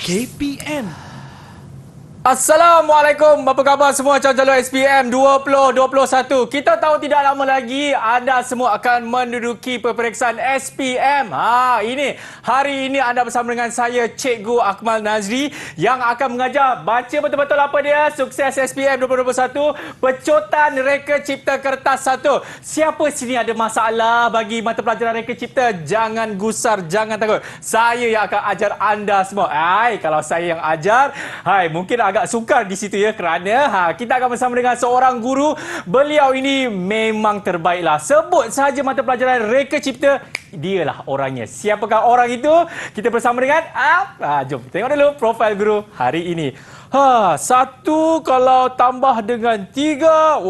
KPM. Assalamualaikum, apa khabar semua calon-calon SPM 2021. Kita tahu tidak lama lagi anda semua akan menduduki peperiksaan SPM. Ini hari ini anda bersama dengan saya Cikgu Akmal Nazri yang akan mengajar baca betul-betul apa dia sukses SPM 2021 pecotan reka cipta kertas 1. Siapa sini ada masalah bagi mata pelajaran reka cipta? Jangan gusar, jangan takut. Saya yang akan ajar anda semua. Kalau saya yang ajar, mungkin agak sukar di situ ya, kerana kita akan bersama dengan seorang guru. Beliau ini memang terbaiklah. Sebut sahaja mata pelajaran reka cipta, dialah orangnya. Siapakah orang itu? Kita bersama dengan jom tengok dulu profil guru hari ini. 1 kalau tambah dengan 3,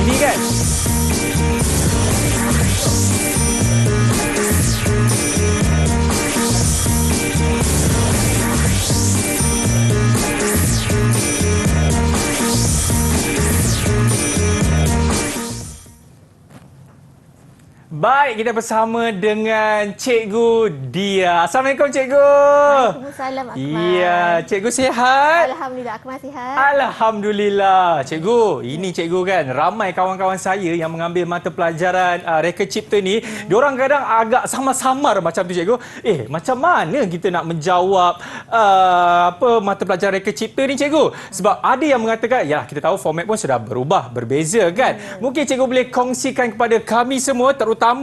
ini kan? Baik, kita bersama dengan Cikgu Dia. Assalamualaikum Cikgu. Waalaikumsalam Akmal. Ya, Cikgu sihat? Alhamdulillah, Akmal sihat. Alhamdulillah. Cikgu, ini Cikgu kan, ramai kawan-kawan saya yang mengambil mata pelajaran reka cipta ni, diorang kadang agak samar-samar macam tu Cikgu. Macam mana kita nak menjawab mata pelajaran reka cipta ni Cikgu? Sebab ada yang mengatakan, ya kita tahu format pun sudah berubah, berbeza kan. Mungkin Cikgu boleh kongsikan kepada kami semua, terutamanya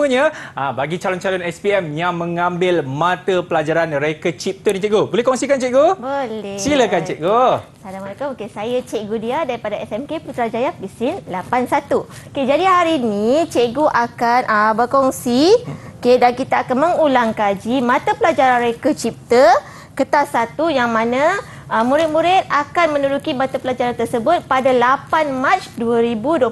bagi calon-calon SPM yang mengambil mata pelajaran reka cipta ni Cikgu. Boleh kongsikan Cikgu? Boleh. Silakan Cikgu. Assalamualaikum. Saya Cikgu Dia daripada SMK Putrajaya Pisin 81. Jadi hari ini Cikgu akan berkongsi dan kita akan mengulang kaji mata pelajaran reka cipta kertas 1 yang mana murid-murid akan menduduki mata pelajaran tersebut pada 8 Mac 2022.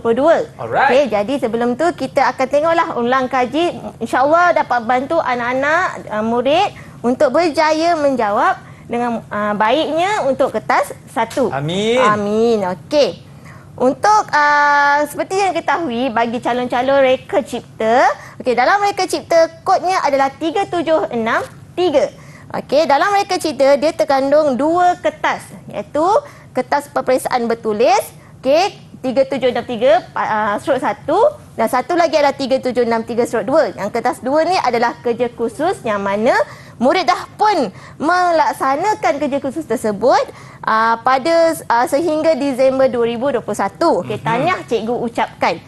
Alright. Jadi sebelum tu kita akan tengoklah ulang kaji. InsyaAllah dapat bantu anak-anak murid untuk berjaya menjawab dengan baiknya untuk kertas 1. Amin. Amin. Okey. Untuk seperti yang ketahui bagi calon-calon reka cipta, dalam reka cipta kodnya adalah 3763. Okey, dalam reka cipta dia terkandung 2 kertas, iaitu kertas peperiksaan bertulis, 3763/1 dan satu lagi adalah 3763/2. Yang kertas 2 ni adalah kerja khusus yang mana murid dah pun melaksanakan kerja khusus tersebut pada sehingga Disember 2021. Tahniah cikgu ucapkan.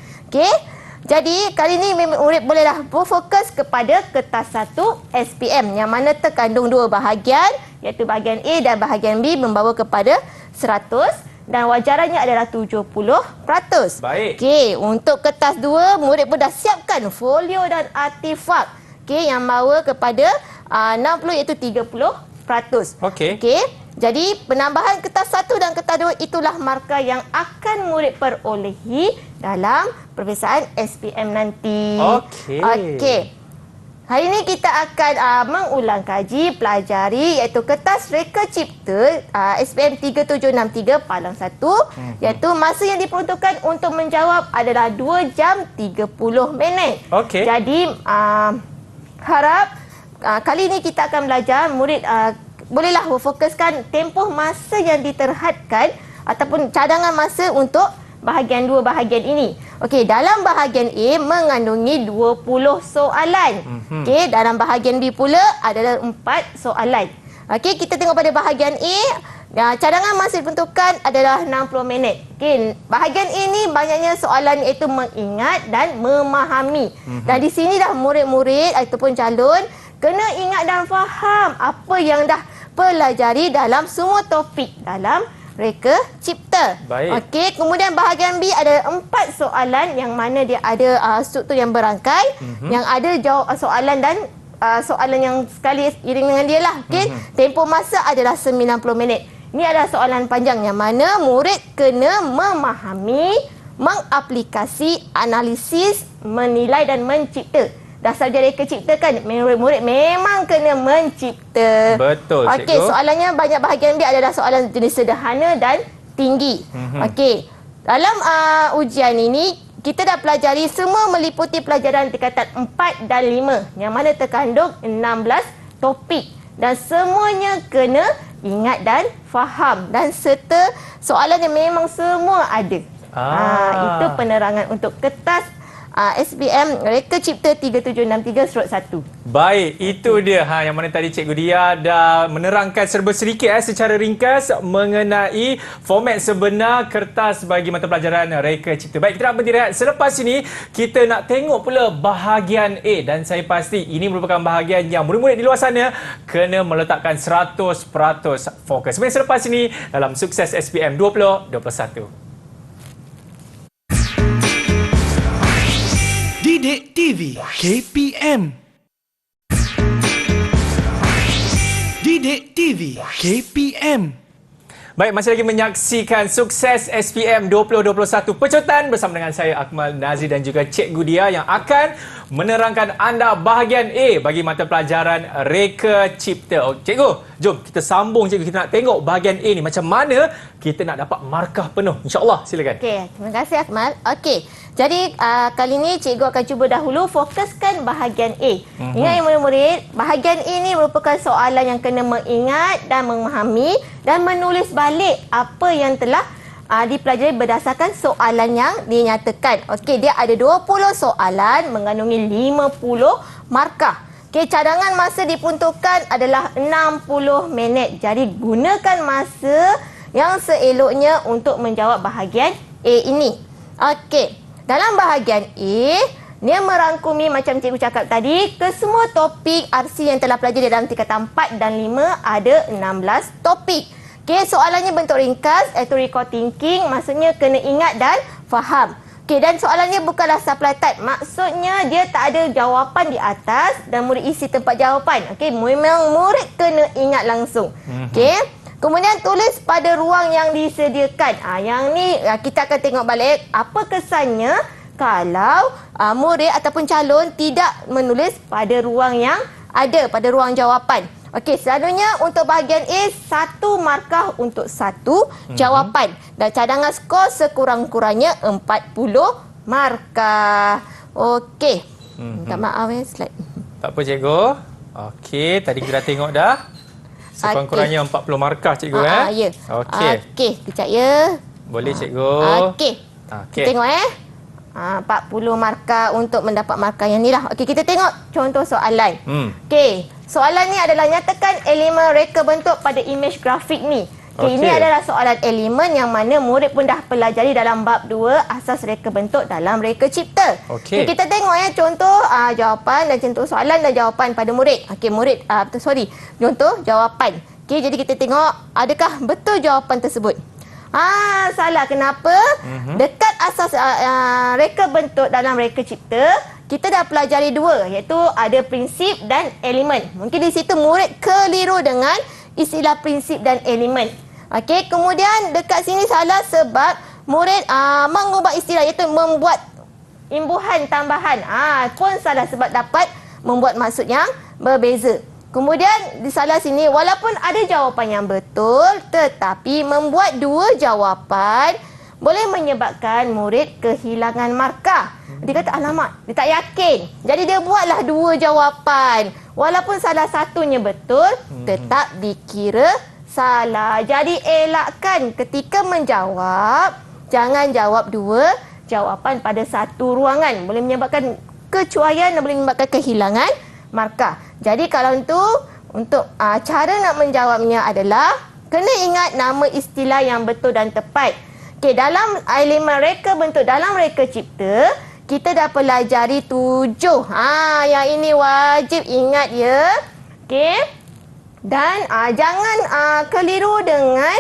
Jadi kali ini murid bolehlah berfokus kepada kertas 1 SPM yang mana terkandung 2 bahagian, iaitu bahagian A dan bahagian B membawa kepada 100 dan wajarannya adalah 70%. Baik. Untuk kertas 2 murid pun dah siapkan folio dan artifak yang bawa kepada 60 iaitu 30%. Jadi penambahan kertas 1 dan kertas 2 itulah markah yang akan murid perolehi dalam peperiksaan SPM nanti. Hari ini kita akan mengulang kaji pelajari iaitu kertas reka cipta SPM 3763 Palang 1, iaitu masa yang diperuntukkan untuk menjawab adalah 2 jam 30 minit. Jadi harap kali ini kita akan belajar murid bolehlah berfokuskan tempoh masa yang diterhadkan ataupun cadangan masa untuk bahagian 2 bahagian ini. Dalam bahagian A mengandungi 20 soalan. Dalam bahagian B pula adalah 4 soalan. Kita tengok pada bahagian A, cadangan masa diperuntukkan adalah 60 minit. Bahagian ini banyaknya soalan iaitu mengingat dan memahami. Dan di sini dah murid-murid ataupun calon kena ingat dan faham apa yang dah pelajari dalam semua topik dalam reka cipta. Kemudian bahagian B ada 4 soalan yang mana dia ada struktur yang berangkai, yang ada jawab soalan dan soalan yang sekali iring dengan dia lah. Tempoh masa adalah 90 minit. Ini adalah soalan panjang yang mana murid kena memahami, mengaplikasi, analisis, menilai dan mencipta. Dasar reka cipta kan, murid-murid memang kena mencipta. Betul, cikgu. Soalannya banyak bahagian B adalah soalan jenis sederhana dan tinggi. Okey. Dalam ujian ini, kita dah pelajari semua meliputi pelajaran tingkatan 4 dan 5 yang mana terkandung 16 topik dan semuanya kena ingat dan faham dan serta soalan yang memang semua ada. Itu penerangan untuk kertas SPM Reka Cipta 3763/1. Baik, itu dia yang mana tadi Cikgu Dia dah menerangkan serba sedikit secara ringkas mengenai format sebenar kertas bagi mata pelajaran Reka Cipta. Baik, kita nak berhenti rehat. Selepas ini kita nak tengok pula bahagian A dan saya pasti ini merupakan bahagian yang murid-murid di luar sana kena meletakkan 100% fokus. Sebenarnya selepas ini dalam Sukses SPM 2021. Didik TV KPM. Didik TV KPM. Baik, masih lagi menyaksikan Sukses SPM 2021 Pecotan bersama dengan saya Akmal Nazir dan juga Cikgu Dia yang akan menerangkan anda bahagian A bagi mata pelajaran Reka Cipta. Cikgu, jom kita sambung cikgu. Kita nak tengok bahagian A ni macam mana kita nak dapat markah penuh. InsyaAllah, silakan. Okey, terima kasih Akmal. Okey. Jadi kali ini cikgu akan cuba dahulu fokuskan bahagian A. Ingat ya murid-murid, bahagian A ni merupakan soalan yang kena mengingat dan memahami dan menulis balik apa yang telah dipelajari berdasarkan soalan yang dinyatakan. Okey, dia ada 20 soalan mengandungi 50 markah. Okey, cadangan masa diperuntukkan adalah 60 minit. Jadi gunakan masa yang seeloknya untuk menjawab bahagian A ini. Okey. Dalam bahagian A, dia merangkumi macam cikgu cakap tadi, kesemua topik RC yang telah pelajari dalam tingkatan 4 dan 5 ada 16 topik. Okey, soalannya bentuk ringkas, iaitu record thinking, maksudnya kena ingat dan faham. Okey, dan soalannya bukanlah supply type, maksudnya dia tak ada jawapan di atas dan murid isi tempat jawapan. Okey, memang murid kena ingat langsung. Okey. Kemudian tulis pada ruang yang disediakan. Yang ni kita akan tengok balik apa kesannya kalau murid ataupun calon tidak menulis pada ruang yang ada, pada ruang jawapan. Okey, selalunya untuk bahagian A, 1 markah untuk 1 jawapan. Dan cadangan skor sekurang-kurangnya 40 markah. Okey. Minta maaf slide. Tak apa cikgu. Okey, tadi kita dah tengok dah. Sekurang-kurangnya 40 markah cikgu Ya. Okey. Okey, kejap ya. Boleh cikgu. Okey. Okey. Kita tengok 40 markah untuk mendapat markah yang ni lah. Okey, kita tengok contoh soalan. Okey, soalan ni adalah nyatakan elemen reka bentuk pada imej grafik ni. Okey, ini adalah soalan elemen yang mana murid pun dah pelajari dalam bab 2 asas reka bentuk dalam Reka Cipta. Okey. Kita tengok contoh jawapan dan contoh soalan dan jawapan pada murid. Okey, murid contoh jawapan. Okey, jadi kita tengok adakah betul jawapan tersebut. Salah. Kenapa? Dekat asas reka bentuk dalam Reka Cipta, kita dah pelajari 2, iaitu ada prinsip dan elemen. Mungkin di situ murid keliru dengan istilah prinsip dan elemen. Okey, kemudian dekat sini salah sebab murid mengubah istilah, iaitu membuat imbuhan tambahan. Pun salah sebab dapat membuat maksud yang berbeza. Kemudian di salah sini, walaupun ada jawapan yang betul, tetapi membuat 2 jawapan boleh menyebabkan murid kehilangan markah. Dia kata, alamak, dia tak yakin. Jadi dia buatlah 2 jawapan. Walaupun salah satunya betul, tetap dikira salah. Jadi elakkan ketika menjawab, jangan jawab 2 jawapan pada satu ruangan. Boleh menyebabkan kecuaian dan boleh menyebabkan kehilangan markah. Jadi kalau untuk cara nak menjawabnya adalah kena ingat nama istilah yang betul dan tepat. Okey, dalam elemen reka bentuk dalam Reka Cipta, kita dah pelajari 7. Yang ini wajib ingat ya. Okey. Dan jangan keliru dengan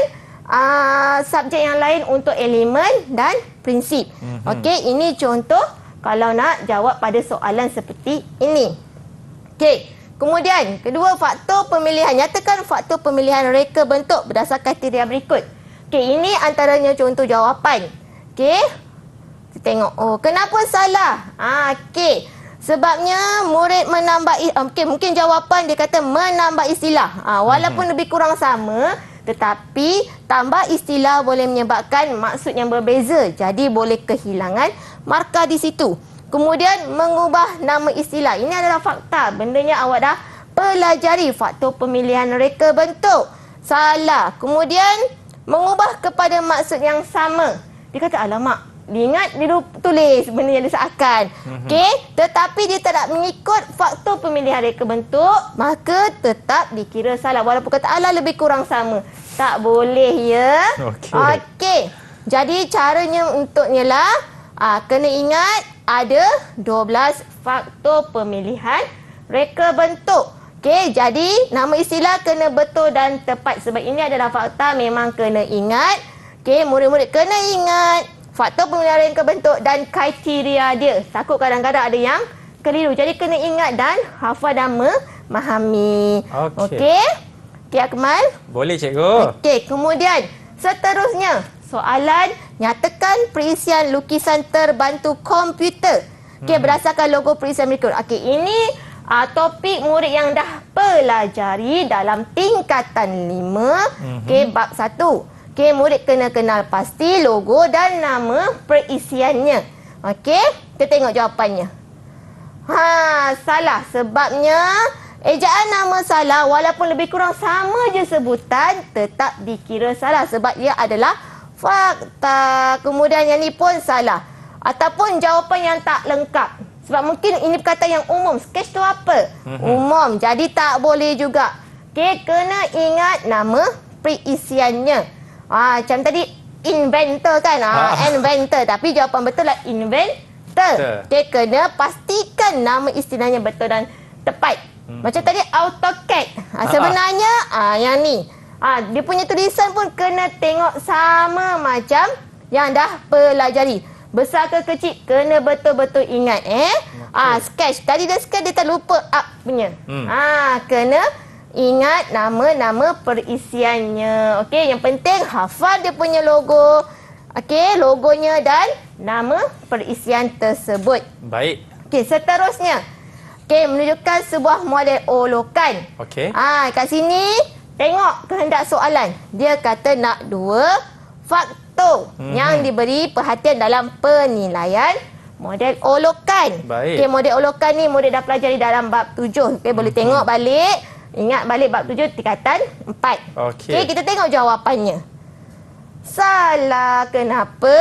subjek yang lain untuk elemen dan prinsip. Okey, ini contoh kalau nak jawab pada soalan seperti ini. Okey. Kemudian, kedua, faktor pemilihan. Nyatakan faktor pemilihan reka bentuk berdasarkan kriteria berikut. Okey, ini antaranya contoh jawapan. Okey. Kita tengok. Kenapa salah? Okey. Sebabnya murid menambah, mungkin jawapan dia kata menambah istilah. Walaupun lebih kurang sama, Tetapi tambah istilah boleh menyebabkan maksud yang berbeza. Jadi boleh kehilangan markah di situ. Kemudian mengubah nama istilah. Ini adalah fakta. Bendanya awak dah pelajari. Faktor pemilihan reka bentuk. Salah. Kemudian mengubah kepada maksud yang sama. Dia kata, alamak, dia ingat dia tulis benda yang disahkan. Okey, tetapi dia tak nak mengikut faktor pemilihan reka bentuk, maka tetap dikira salah walaupun kata Allah lebih kurang sama. Tak boleh ya. Okey. Jadi caranya untuknya lah kena ingat ada 12 faktor pemilihan reka bentuk. Okey, jadi nama istilah kena betul dan tepat sebab ini adalah fakta memang kena ingat. Okey, murid-murid kena ingat faktor pemilihan reka bentuk dan kriteria dia. Takut kadang-kadang ada yang keliru. Jadi kena ingat dan hafal dan memahami. Okey. Okey Akmal? Boleh cikgu. Okey, kemudian seterusnya soalan nyatakan perisian lukisan terbantu komputer. Okey, berdasarkan logo perisian berikut. Okey, ini topik murid yang dah pelajari dalam tingkatan 5. Okey, bab 1. Okey, murid kena kenal pasti logo dan nama perisiannya. Okey, kita tengok jawapannya. Salah. Sebabnya ejaan nama salah walaupun lebih kurang sama je sebutan tetap dikira salah sebab ia adalah fakta. Kemudian yang ni pun salah. Ataupun jawapan yang tak lengkap. Sebab mungkin ini perkataan yang umum. Sketch tu apa? Umum. Jadi tak boleh juga. Okey, kena ingat nama perisiannya. Macam tadi inventor kan, inventor, tapi jawapan betul lah inventor. Dia kena pastikan nama istilahnya betul dan tepat. Macam tadi AutoCAD. Sebenarnya yang ni dia punya tulisan pun kena tengok sama macam yang dah pelajari. Besar ke kecil kena betul-betul ingat sketch. Tadi dia sketch dia tak lupa up punya. Kena ingat nama-nama perisiannya. Okey, yang penting hafal dia punya logo. Okey, logonya dan nama perisian tersebut. Baik. Okey, seterusnya. Okey, menunjukkan sebuah model olokan. Okey. Kat sini tengok kehendak soalan. Dia kata nak 2 faktor yang diberi perhatian dalam penilaian model olokan. Baik. Okey, model olokan ni murid dah pelajari dalam bab 7. Okey, boleh tengok balik. Ingat balik bab 7 tingkatan 4. Okey, kita tengok jawapannya. Salah. Kenapa?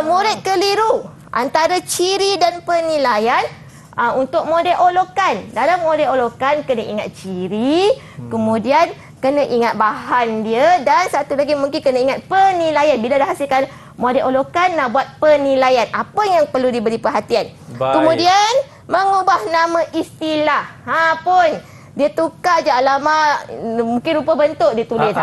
Murid keliru antara ciri dan penilaian untuk model olokan. Dalam model olokan kena ingat ciri, kemudian kena ingat bahan dia dan satu lagi mungkin kena ingat penilaian. Bila dah hasilkan model olokan nak buat penilaian. Apa yang perlu diberi perhatian? Baik. Kemudian mengubah nama istilah. Pun dia tukar je alamat, mungkin rupa bentuk dia tulis.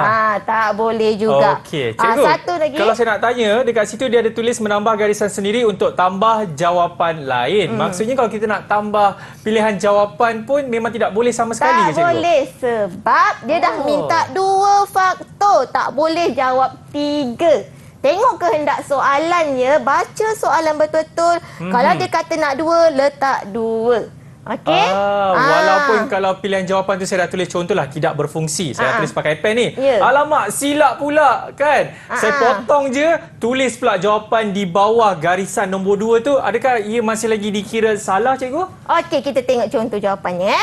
Tak boleh juga. Okey, cikgu. Satu lagi. Kalau saya nak tanya, dekat situ dia ada tulis menambah garisan sendiri untuk tambah jawapan lain. Maksudnya kalau kita nak tambah pilihan jawapan pun memang tidak boleh sama sekali ke cikgu? Tak boleh sebab dia dah minta 2 faktor. Tak boleh jawab 3. Tengok kehendak soalannya, baca soalan betul-betul. Kalau dia kata nak 2, letak 2. Okey. Walaupun kalau pilihan jawapan tu saya dah tulis contohlah tidak berfungsi. Saya tulis pakai pen ni. Alamak, silap pula kan. Saya potong je, tulis pula jawapan di bawah garisan nombor 2 tu. Adakah ia masih lagi dikira salah cikgu? Okey, kita tengok contoh jawapannya.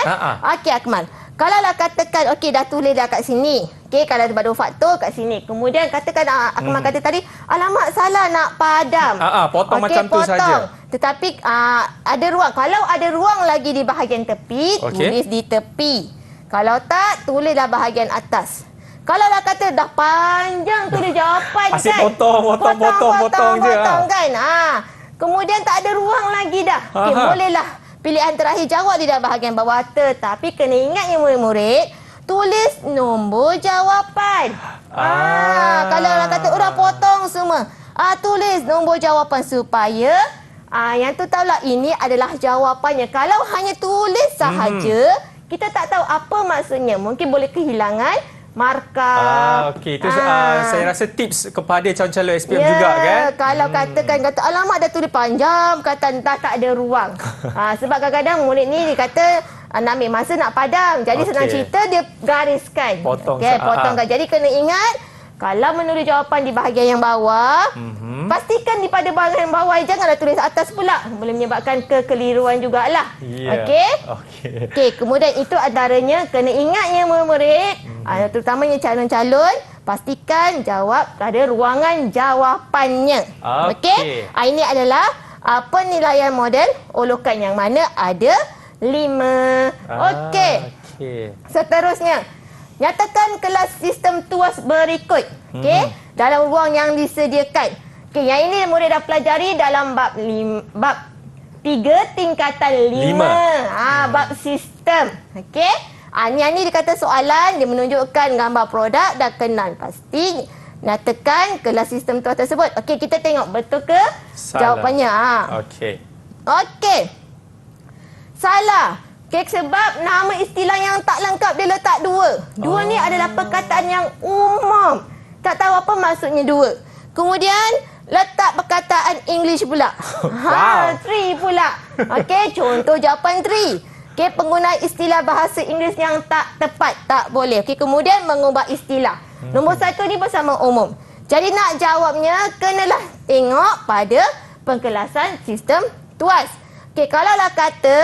Okey Akmal. Kalau lah katakan, okey dah tulis dah kat sini. Okey, kalau ada 2 faktor kat sini. Kemudian katakan, Akmal kata tadi, alamak salah nak padam. Potong macam tu saja. Tetapi ada ruang. Kalau ada ruang lagi di bahagian tepi, tulis di tepi. Kalau tak, tulislah bahagian atas. Kalau lah kata dah panjang tulis jawapan asyik kan. Potong je. Kan. Kemudian tak ada ruang lagi dah. Okey, bolehlah pilihan terakhir jawab di dalam bahagian bawah. Tetapi kena ingat ya murid-murid, tulis nombor jawapan. Kalau orang kata dah potong semua, tulis nombor jawapan supaya yang tu tahulah ini adalah jawapannya. Kalau hanya tulis sahaja, kita tak tahu apa maksudnya. Mungkin boleh kehilangan markah. Okey, itu saya rasa tips kepada calon-calon SPM juga kan. Kalau kata alamat dah tulis panjang, kata entah tak ada ruang. Sebab kadang-kadang murid ni dia kata nak ambil masa nak padam. Jadi Okey. senang cerita dia gariskan. Potong. Potongkan. Jadi kena ingat kalau menulis jawapan di bahagian yang bawah, pastikan di pada bahagian bawah janganlah tulis atas pula. Boleh menyebabkan kekeliruan jugalah. Ya. Okey? Okey. Okey, kemudian itu antaranya kena ingatnya murid-murid, terutamanya calon-calon, pastikan jawab pada ruangan jawapannya. Okey. Ini adalah penilaian model olokan yang mana ada 5. Okey. Okey. Seterusnya, nyatakan kelas sistem tuas berikut. Okey, dalam ruang yang disediakan. Okey, yang ini murid dah pelajari dalam bab 3 tingkatan 5. Bab sistem. Okey. Yang ni dia kata soalan, dia menunjukkan gambar produk dan kenal pasti. Nyatakan kelas sistem tuas tersebut. Okey, kita tengok betul ke jawapannya. Okey. Okey. Salah. Okey, sebab nama istilah yang tak lengkap dia letak 2. 2 ni adalah perkataan yang umum. Tak tahu apa maksudnya 2. Kemudian letak perkataan English pula. Wow. 3 pula. Okey, contoh jawapan 3. Okey, penggunaan istilah bahasa Inggeris yang tak tepat. Tak boleh. Okey, kemudian mengubah istilah. Nombor 1 ni bersama umum. Jadi nak jawabnya, kenalah tengok pada pengkelasan sistem tuas. Okey, kalaulah kata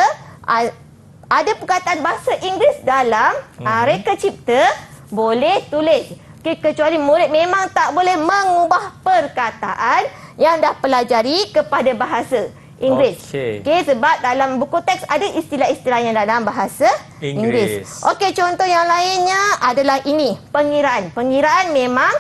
ada perkataan bahasa Inggeris dalam reka cipta, boleh tulis. Okey, kecuali murid memang tak boleh mengubah perkataan yang dah pelajari kepada bahasa Inggeris. Okey, sebab dalam buku teks ada istilah-istilah yang dalam bahasa Inggeris. Okey, contoh yang lainnya adalah ini, pengiraan. Pengiraan memang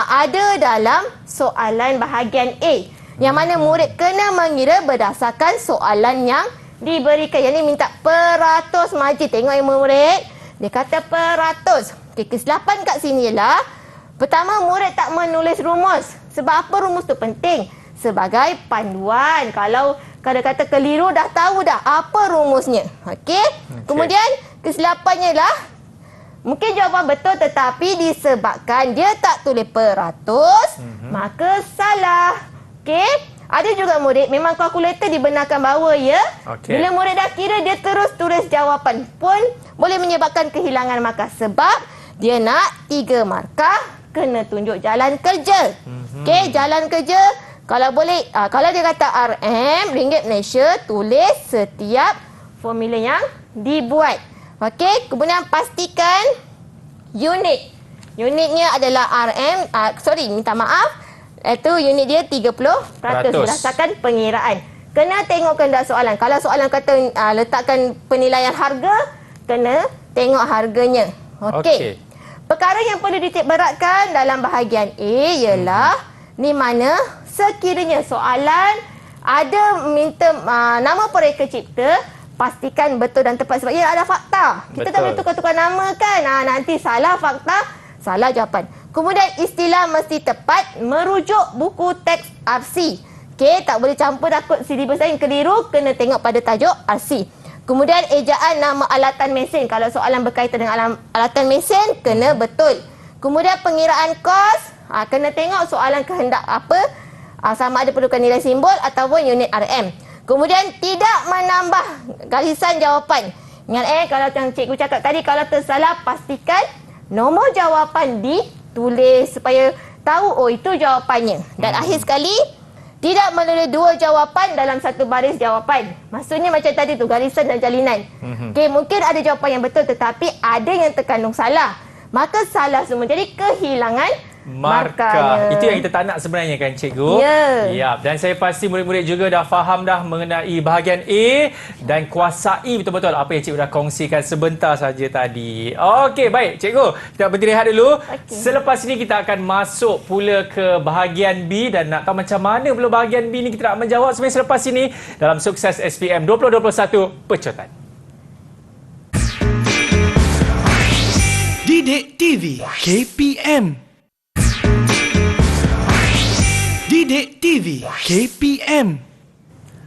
ada dalam soalan bahagian A, yang mana murid kena mengira berdasarkan soalan yang diberikan. Yang ni minta peratus majid. Tengok murid, dia kata peratus. Okey, kesilapan kat sini ialah pertama, murid tak menulis rumus. Sebab apa rumus tu penting? Sebagai panduan. Kalau kata-kata keliru, dah tahu dah apa rumusnya. Okey. Kemudian kesilapannya ialah mungkin jawapan betul tetapi disebabkan dia tak tulis peratus, maka salah. Okey. Ada juga murid memang kalkulator dibenarkan bahawa ya. Bila murid dah kira, dia terus tulis jawapan pun boleh menyebabkan kehilangan markah. Sebab dia nak 3 markah, kena tunjuk jalan kerja. Okey, jalan kerja kalau boleh, kalau dia kata RM, ringgit Malaysia, tulis setiap formula yang dibuat. Okey, kemudian pastikan unit. Unitnya adalah RM, minta maaf, itu unit dia 30% berdasarkan pengiraan. Kena tengok kehendak soalan. Kalau soalan kata letakkan penilaian harga, kena tengok harganya. Okey. Perkara yang perlu dititik beratkan dalam bahagian A ialah ni mana sekiranya soalan ada minta nama pereka cipta, pastikan betul dan tepat sebab ia ada fakta. Kita tak boleh tukar-tukar nama kan. Nanti salah fakta, salah jawapan. Kemudian istilah mesti tepat merujuk buku teks RC. Okey, tak boleh campur takut silibus lain keliru, kena tengok pada tajuk RC. Kemudian ejaan nama alatan mesin. Kalau soalan berkaitan dengan alatan mesin, kena betul. Kemudian pengiraan kos, kena tengok soalan kehendak apa, sama ada perlukan nilai simbol ataupun unit RM. Kemudian tidak menambah garisan jawapan. Ingat kalau yang cikgu cakap tadi, kalau tersalah pastikan nombor jawapan ditulis supaya tahu itu jawapannya. Dan akhir sekali, tidak menulis 2 jawapan dalam satu baris jawapan. Maksudnya macam tadi tu, garisan dan jalinan. Okey, mungkin ada jawapan yang betul tetapi ada yang terkandung salah. Maka salah semua. Jadi kehilangan markah. Itu yang kita tak nak sebenarnya kan cikgu? Ya. Dan saya pasti murid-murid juga dah faham dah mengenai bahagian A dan kuasai betul-betul apa yang cikgu dah kongsikan sebentar saja tadi. Okey, baik cikgu. Kita berdiri rehat dulu. Selepas ini kita akan masuk pula ke bahagian B dan nak tahu macam mana pula bahagian B ni kita nak menjawab sebenarnya selepas ini dalam Sukses SPM 2021 Pecotan. Didik TV KPM. Didik TV KPM.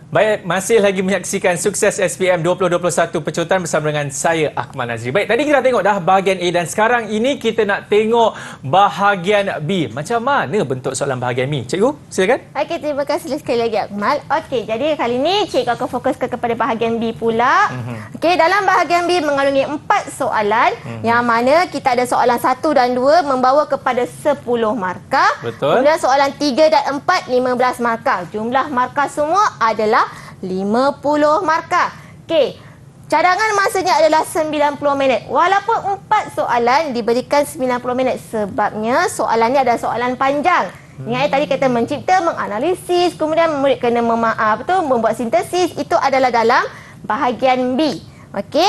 Baik, masih lagi menyaksikan Sukses SPM 2021 Pecutan bersama dengan saya, Akmal Nazri. Baik, tadi kita tengok dah bahagian A dan sekarang ini kita nak tengok bahagian B. Macam mana bentuk soalan bahagian B? Cikgu, silakan. Okey, terima kasih sekali lagi Akmal. Okey, jadi kali ini cikgu akan fokuskan kepada bahagian B pula. Okey, dalam bahagian B mengandungi 4 soalan yang mana kita ada soalan 1 dan 2 membawa kepada 10 markah. Betul. Kemudian soalan 3 dan 4 15 markah. Jumlah markah semua adalah 50 markah. Okey. Cadangan masanya adalah 90 minit. Walaupun 4 soalan diberikan 90 minit sebabnya soalannya adalah soalan panjang. Ingat tadi kita mencipta, menganalisis, kemudian murid kena membuat sintesis. Itu adalah dalam bahagian B. Okey.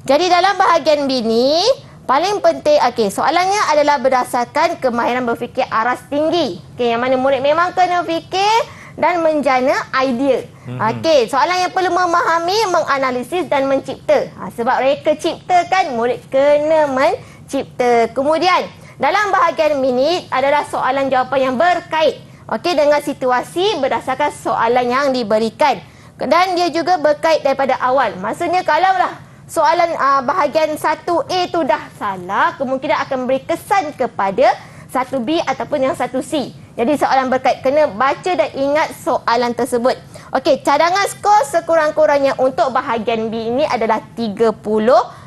Jadi dalam bahagian B ni paling penting, soalannya adalah berdasarkan kemahiran berfikir aras tinggi. Okey, yang mana murid memang kena fikir dan menjana idea. Okey, soalan yang perlu memahami, menganalisis dan mencipta. Sebab reka cipta kan, murid kena mencipta. Kemudian, dalam bahagian minit adalah soalan jawapan yang berkait. Okey, dengan situasi berdasarkan soalan yang diberikan. Dan dia juga berkait daripada awal. Maksudnya kalaulah soalan bahagian 1A tu dah salah, kemungkinan akan beri kesan kepada 1B ataupun yang 1C. Jadi soalan berkait, kena baca dan ingat soalan tersebut. Okey, cadangan skor sekurang-kurangnya untuk bahagian B ini adalah 30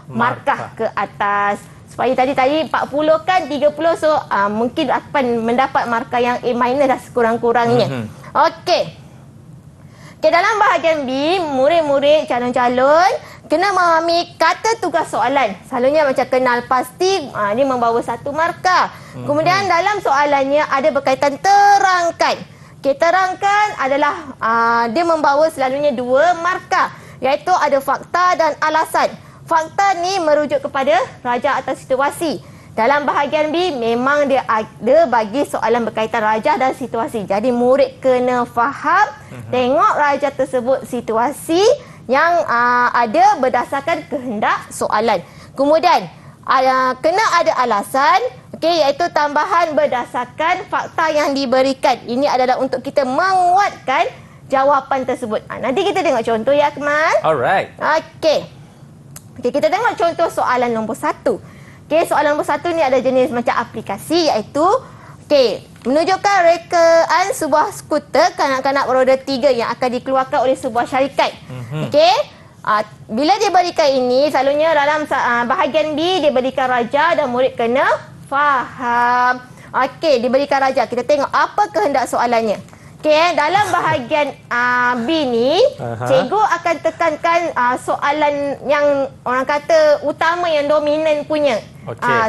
markah ke atas. Supaya tadi 40 kan, 30, so mungkin akan mendapat markah yang A- dah sekurang-kurangnya. Okey. Okay, dalam bahagian B, murid-murid calon-calon kena memahami kata tugas soalan. Selalunya macam kenal pasti, dia membawa 1 markah. Kemudian dalam soalannya ada berkaitan terangkan. Okay, terangkan adalah dia membawa selalunya 2 markah. Iaitu ada fakta dan alasan. Fakta ni merujuk kepada rajah atau situasi. Dalam bahagian B memang dia ada bagi soalan berkaitan rajah dan situasi. Jadi murid kena faham, tengok rajah tersebut situasi yang ada berdasarkan kehendak soalan. Kemudian kena ada alasan, iaitu tambahan berdasarkan fakta yang diberikan. Ini adalah untuk kita menguatkan jawapan tersebut. Nanti kita tengok contoh ya, Akmal. Alright. Okey, kita tengok contoh soalan nombor 1. Soalan nombor 1 ni ada jenis macam aplikasi, iaitu menunjukkan rekaan sebuah skuter kanak-kanak beroda 3 yang akan dikeluarkan oleh sebuah syarikat. Bila dia berikan ini, selalunya dalam bahagian B dia berikan rajah dan murid kena faham. Diberikan rajah. Kita tengok apa kehendak soalannya. Dalam bahagian B ni, cikgu akan tekankan soalan yang orang kata utama, yang dominan punya.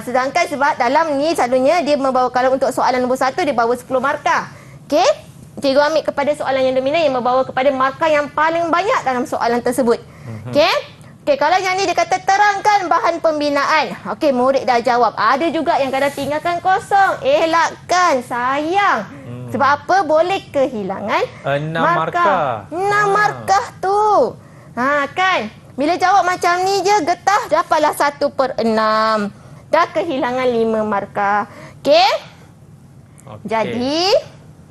Sedangkan sebab dalam ni selalunya dia membawa, kalau untuk soalan nombor 1 dia bawa 10 markah. Cikgu ambil kepada soalan yang dominan yang membawa kepada markah yang paling banyak dalam soalan tersebut. Kalau yang ni dia kata terangkan bahan pembinaan. Murid dah jawab. Ada juga yang kadang tinggalkan kosong. Elakkan, sayang. Sebab apa? Boleh kehilangan 6 markah. 6 markah tu. Kan? Bila jawab macam ni je, getah dapatlah 1/6. Dah kehilangan 5 markah. Jadi,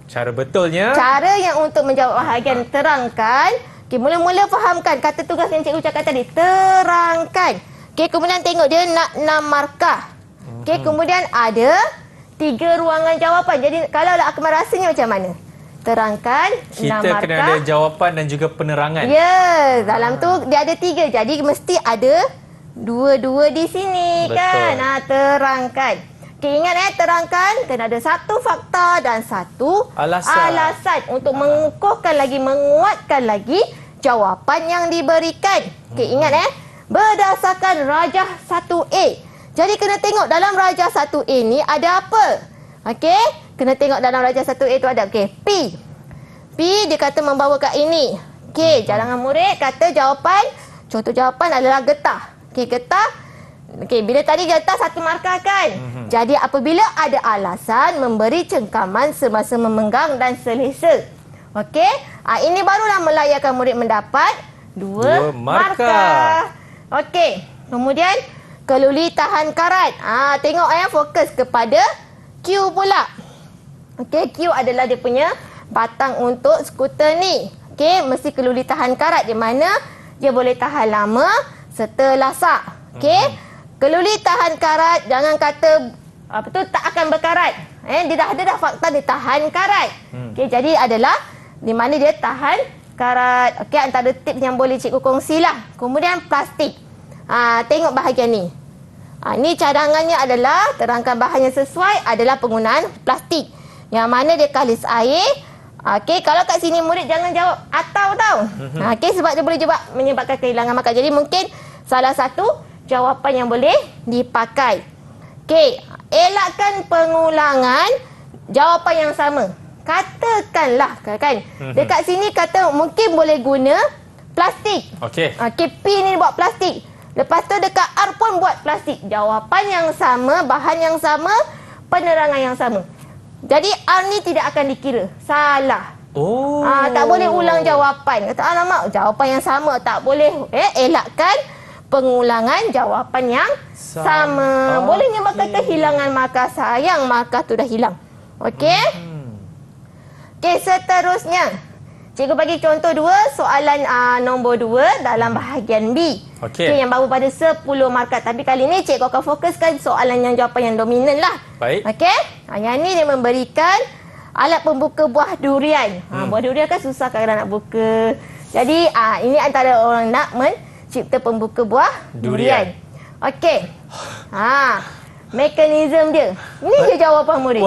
cara betulnya, cara yang untuk menjawab bahagian terangkan, mula-mula fahamkan kata tugas yang cikgu cakap tadi. Terangkan. Kemudian tengok dia nak 6 markah. Kemudian ada 3 ruangan jawapan. Jadi kalau Akmal rasanya macam mana? Terangkan 6 markah. kita kena ada jawapan dan juga penerangan. Ya, dalam tu dia ada 3. Jadi mesti ada 2 di sini. Betul. Kan? Terangkan. Ingat terangkan kena ada 1 fakta dan 1 alasan untuk mengukuhkan lagi, menguatkan lagi jawapan yang diberikan. Ingat berdasarkan rajah 1A. Jadi kena tengok dalam rajah 1A ni ada apa? Kena tengok dalam rajah 1A tu ada P. P dia kata membawa kat ini. Cadangan murid kata jawapan, contoh jawapan adalah getah. Getah. Bila tadi getah 1 markah kan? Jadi apabila ada alasan, memberi cengkaman semasa memegang dan selesa. Ini barulah melayakkan murid mendapat 2 markah. Kemudian keluli tahan karat. Tengok fokus kepada Q pula. Q adalah dia punya batang untuk skuter ni. Okey, mesti keluli tahan karat di mana dia boleh tahan lama serta lasak. Okey. Keluli tahan karat, jangan kata tak akan berkarat. Dia dah ada fakta dia tahan karat. Okey, jadi adalah di mana dia tahan karat. Okey, antara tips yang boleh cikgu kongsilah. Kemudian plastik. Tengok bahagian ni. Ini cadangannya adalah terangkan bahan yang sesuai adalah penggunaan plastik. Yang mana dia kalis air. Okey, kalau kat sini murid jangan jawab atau tau. Okey, sebab dia boleh menyebabkan kehilangan makan. Jadi mungkin salah satu jawapan yang boleh dipakai. Okey, elakkan pengulangan jawapan yang sama. Katakanlah kan. Dekat sini kata mungkin boleh guna plastik. Okey. Okey, P ni buat plastik. Lepas tu dekat R pun buat plastik. Jawapan yang sama, bahan yang sama, penerangan yang sama. Jadi R ni tidak akan dikira. Salah. Oh. Tak boleh ulang jawapan. Kata alamak, jawapan yang sama. Tak boleh. Elakkan pengulangan jawapan yang sama. Boleh menyebabkan kehilangan markah. Sayang markah tu dah hilang. Okey? Okey, seterusnya. Cikgu bagi contoh 2, soalan nombor 2 dalam bahagian B. Okey. Yang baru pada 10 markah. Tapi kali ni cikgu akan fokuskan soalan yang jawapan yang dominan lah. Baik. Okey? Yang ni dia memberikan alat pembuka buah durian. Buah durian kan susah kalau nak buka. Jadi ini antara orang nak mencipta pembuka buah durian. Okey. Mekanisme dia. Ini je jawapan murid.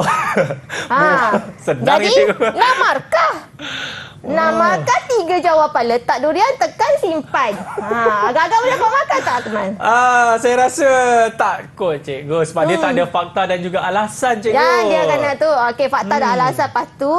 Sedar jadi, cikgu. 6 markah. 6 markah, 3 jawapan. Letak durian, tekan, simpan. Agak-agak boleh dapat markah tak, Akmal? Saya rasa tak kot cikgu. Sebab dia tak ada fakta dan juga alasan cikgu. Ya, dia kena tu. Okey, fakta dan alasan. Lepas tu,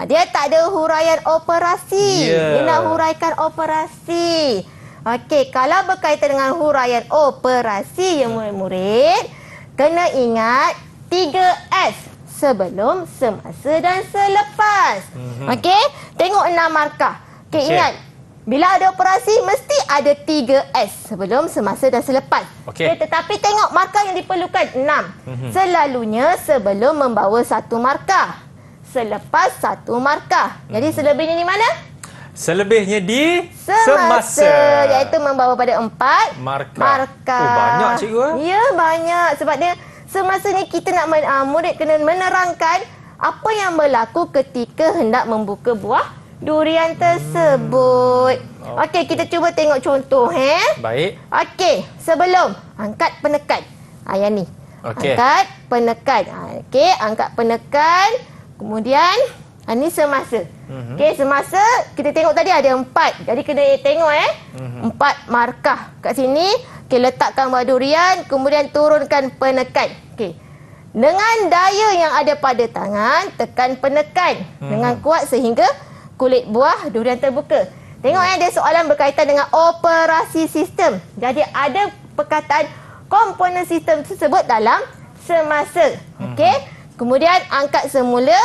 dia tak ada huraian operasi. Dia nak huraikan operasi. Okey, kalau berkaitan dengan huraian operasi, ya murid-murid, kena ingat 3S. Sebelum, semasa dan selepas. Okey? Tengok 6 markah. Okey, ingat. Bila ada operasi, mesti ada 3S. Sebelum, semasa dan selepas. Okey. Tetapi tengok markah yang diperlukan 6. Selalunya sebelum membawa 1 markah. Selepas 1 markah. Jadi selebihnya di mana? Selebihnya di semasa. Iaitu membawa pada 4 markah. Banyak cikgu. Ya, banyak. Sebab dia semasa ni kita nak murid kena menerangkan apa yang berlaku ketika hendak membuka buah durian tersebut. Okey, kita cuba tengok contoh. Baik. Okey, sebelum angkat penekan. Yang ni. Okey. Angkat penekan. Okey, angkat penekan. Kemudian ini semasa. Okey, semasa kita tengok tadi ada 4. Jadi kena tengok 4 markah kat sini. Okey, letakkan buah durian, kemudian turunkan penekan. Okey. Dengan daya yang ada pada tangan, tekan penekan dengan kuat sehingga kulit buah durian terbuka. Tengok dia soalan berkaitan dengan operasi sistem. Jadi ada perkataan komponen sistem tersebut dalam semasa. Okey. Kemudian angkat semula,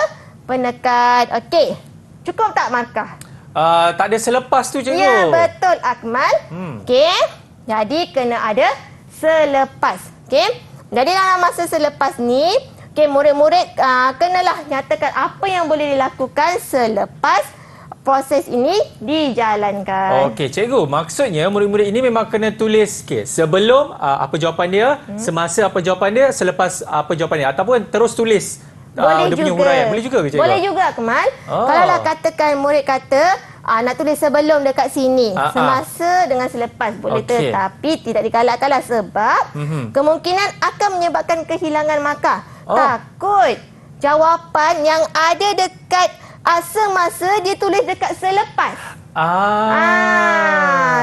penekan. Okey. Cukup tak markah? Tak ada selepas tu cikgu. Ya, betul Akmal. Okey. Jadi kena ada selepas. Okey. Jadi dalam masa selepas ni, okey, murid-murid kenalah nyatakan apa yang boleh dilakukan selepas proses ini dijalankan. Okey, cikgu. Maksudnya murid-murid ini memang kena tulis sebelum apa jawapan dia, semasa apa jawapan dia, selepas apa jawapan dia, ataupun terus tulis boleh dia juga. punya huraian. Boleh juga ke cikgu? Boleh juga, Kemal. Kalau lah katakan murid kata nak tulis sebelum dekat sini, semasa dengan selepas boleh, tetapi tidak digalakkanlah sebab kemungkinan akan menyebabkan kehilangan markah. Takut jawapan yang ada dekat semasa dia tulis dekat selepas.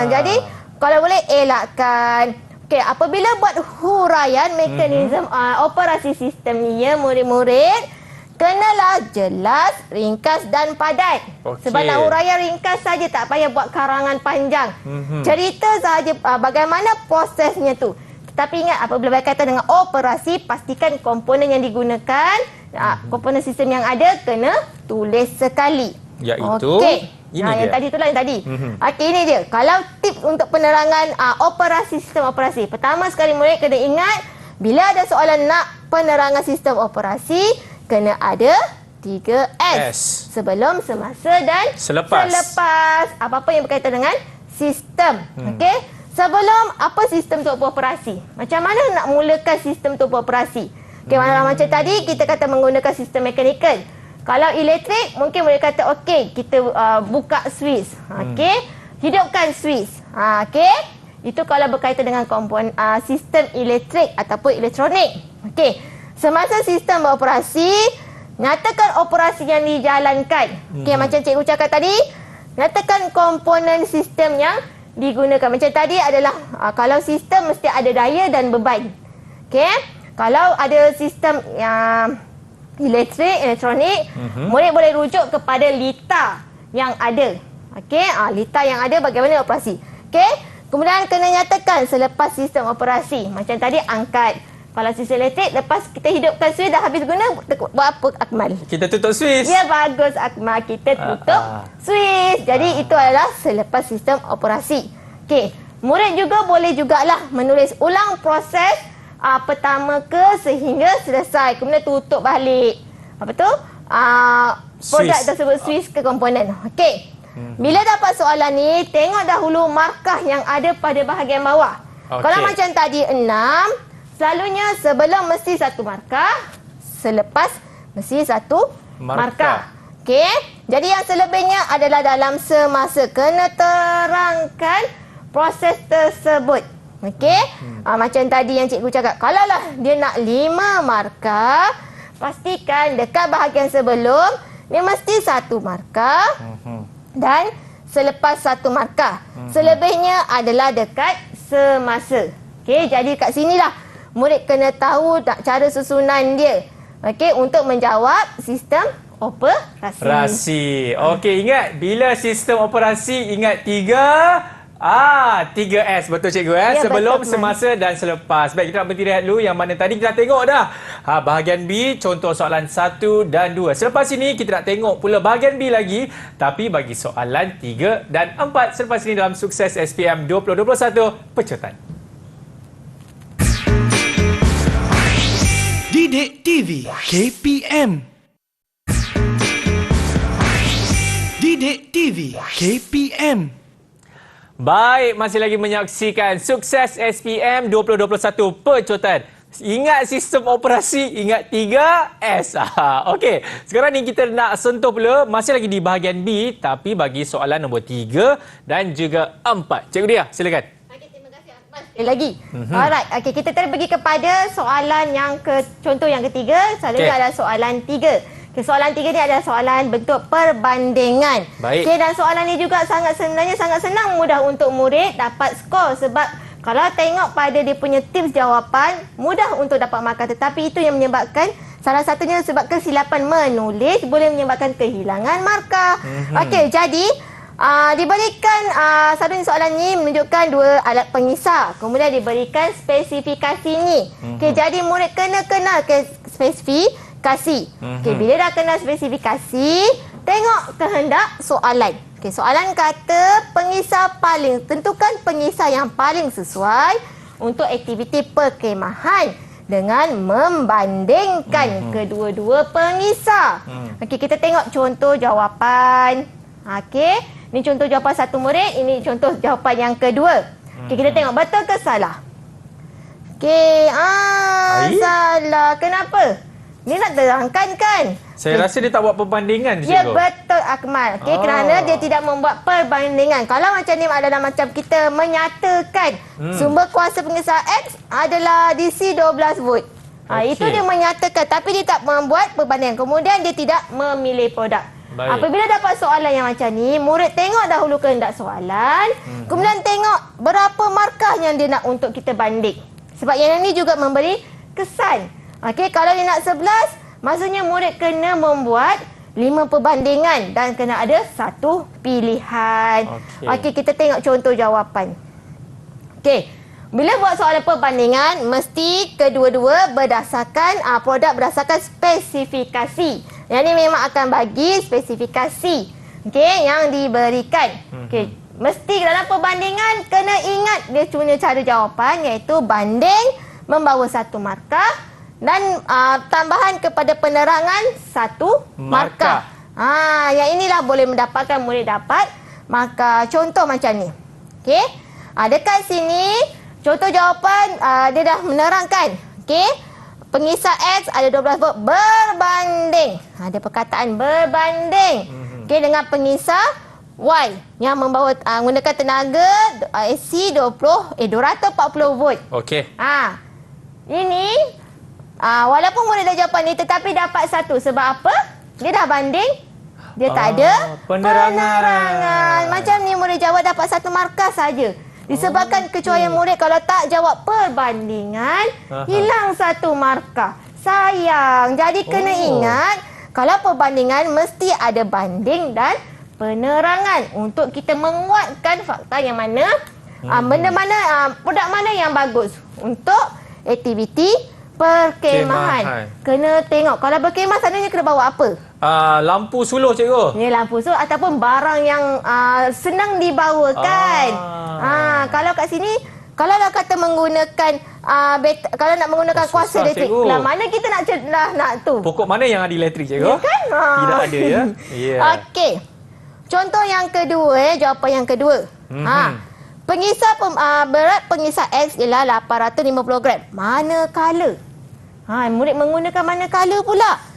Jadi kalau boleh elakkan. Okey, apabila buat huraian mekanisme operasi sistem ni ya murid-murid, kenalah jelas, ringkas dan padat. Sebab nak huraian ringkas saja, tak payah buat karangan panjang. Cerita saja bagaimana prosesnya tu. Tetapi ingat, apabila berkaitan dengan operasi, pastikan komponen yang digunakan, komponen sistem yang ada kena tulis sekali. Iaitu yang tadi itulah yang tadi. Okey, ini dia. Kalau tips untuk penerangan operasi sistem operasi. Pertama sekali murid kena ingat, bila ada soalan nak penerangan sistem operasi, kena ada 3S. S. Sebelum, semasa dan Selepas. Apa-apa yang berkaitan dengan sistem. Okey. Sebelum, apa sistem untuk beroperasi? Macam mana nak mulakan sistem untuk beroperasi? Okey, macam tadi kita kata menggunakan sistem mekanikal. Kalau elektrik, mungkin boleh kata okey, kita buka switch. Okey. Hidupkan switch. Okey. Itu kalau berkaitan dengan komponen sistem elektrik ataupun elektronik. Okey. Semasa sistem beroperasi, nyatakan operasi yang dijalankan. Okey, macam cikgu cakap tadi, nyatakan komponen sistem yang digunakan. Macam tadi adalah kalau sistem mesti ada daya dan beban. Okey. Kalau ada sistem elektrik, elektronik, murid boleh rujuk kepada litar yang ada. Okey, litar yang ada bagaimana operasi. Okey. Kemudian kena nyatakan selepas sistem operasi. Macam tadi angkat. Kalau sistem elektrik, lepas kita hidupkan switch dah habis guna, buat apa Akmal? Kita tutup switch. Ya, bagus Akmal. Kita tutup switch. Jadi itu adalah selepas sistem operasi. Okey. Murid juga boleh jugalah menulis ulang proses pertama ke sehingga selesai. Kemudian tutup balik. Apa tu? Produk tersebut switch ke komponen. Okey. Bila dapat soalan ni, tengok dahulu markah yang ada pada bahagian bawah. Kalau macam tadi 6, selalunya sebelum mesti satu markah, selepas mesti satu markah. Okey. Jadi yang selebihnya adalah dalam semasa. Kena terangkan proses tersebut. Okey. Macam tadi yang cikgu cakap, kalaulah dia nak 5 markah, pastikan dekat bahagian sebelum dia mesti satu markah dan selepas satu markah. Selebihnya adalah dekat semasa. Okey, jadi kat sinilah murid kena tahu cara susunan dia. Okey, untuk menjawab sistem operasi. Okey, ingat bila sistem operasi ingat 3S. Betul cikgu Ya, sebelum, betul, semasa dan selepas. Baik, kita nak berhenti rehat dulu. Yang mana tadi kita dah tengok dah bahagian B, contoh soalan 1 dan 2. Selepas ini kita nak tengok pula bahagian B lagi, tapi bagi soalan 3 dan 4. Selepas ini dalam Sukses SPM 2021 Pecutan. Didik TV KPM. Didik TV KPM. Baik, masih lagi menyaksikan Sukses SPM 2021 Pecutan. Ingat sistem operasi, ingat 3S. Okey, sekarang ni kita nak sentuh pula, masih lagi di bahagian B, tapi bagi soalan nombor 3 dan juga 4. Cikgu Dia, silakan. Okey, terima kasih Akmal. Sekali lagi. Alright, okey, kita terus pergi kepada soalan yang contoh yang ketiga. Selalunya adalah soalan 3. Okay, soalan 3 ni adalah soalan bentuk perbandingan. Baik. Okay, dan soalan ni juga sangat senang, mudah untuk murid dapat skor. Sebab kalau tengok pada dia punya tips jawapan, mudah untuk dapat markah. Tetapi itu yang menyebabkan, salah satunya sebab kesilapan menulis boleh menyebabkan kehilangan markah. Okey, jadi diberikan satu soalan ni menunjukkan 2 alat pengisar. Kemudian diberikan spesifikasi ni. Okey, jadi murid kena kenal spesifikasi. Okey, bila dah kenal spesifikasi, tengok kehendak soalan. Okey, soalan kata tentukan pengisar yang paling sesuai untuk aktiviti perkhemahan dengan membandingkan kedua-dua pengisar. Okey, kita tengok contoh jawapan. Okey, ini contoh jawapan satu murid, ini contoh jawapan yang kedua. Okey, kita tengok betul ke salah. Okey, salah. Kenapa? Ni nak terangkan kan? Saya rasa dia tak buat perbandingan, cikgu. Ya, betul Akmal. Okey, kerana dia tidak membuat perbandingan. Kalau macam ni adalah macam kita menyatakan sumber kuasa pengisar X adalah DC 12 volt. Itu dia menyatakan, tapi dia tak membuat perbandingan. Kemudian dia tidak memilih produk. Baik. Apabila dapat soalan yang macam ni, murid tengok dahulu kehendak soalan, kemudian tengok berapa markah yang dia nak untuk kita banding. Sebab yang ini juga memberi kesan. Okey, kalau dia nak 11, maksudnya murid kena membuat 5 perbandingan dan kena ada 1 pilihan. Okey, kita tengok contoh jawapan. Okey, bila buat soalan perbandingan, mesti kedua-dua berdasarkan produk berdasarkan spesifikasi. Yang ni memang akan bagi spesifikasi, okey, yang diberikan. Okey, mesti dalam perbandingan kena ingat dia punya cara jawapan, iaitu banding membawa 1 markah Dan tambahan kepada penerangan 1 markah. Yang inilah boleh mendapatkan murid dapat markah. Contoh macam ni. Okey. Dekat sini contoh jawapan dia dah menerangkan. Okey. Pengisar X ada 12 volt berbanding. Ada perkataan berbanding. Okey, dengan pengisar Y yang membawa menggunakan tenaga AC 240 volt. Okey. Ini walaupun murid dah jawapan ni tetapi dapat 1 sebab apa? Dia dah banding. Dia tak ada penerangan. Macam ni murid jawab dapat 1 markah saja. Disebabkan kecuaian murid kalau tak jawab perbandingan, hilang 1 markah. Sayang. Jadi kena ingat, kalau perbandingan mesti ada banding dan penerangan untuk kita menguatkan fakta yang mana, benda mana, produk mana yang bagus untuk aktiviti perkemahan. Kena tengok. Kalau berkemah selalunya kena bawa apa? Lampu suluh, cikgu. Ni lampu suluh ataupun barang yang senang dibawakan. Kalau kat sini, kalau nak kata menggunakan kalau nak menggunakan kuasa elektrik, lah mana kita nak tu? Pokok mana yang ada elektrik, cikgu? Ya kan? Tidak ada, ya. Yeah. Okey. Contoh yang kedua, jawapan yang kedua. Pengisar berat pengisar X ialah 850 gram. Manakala? Murid menggunakan manakala pula.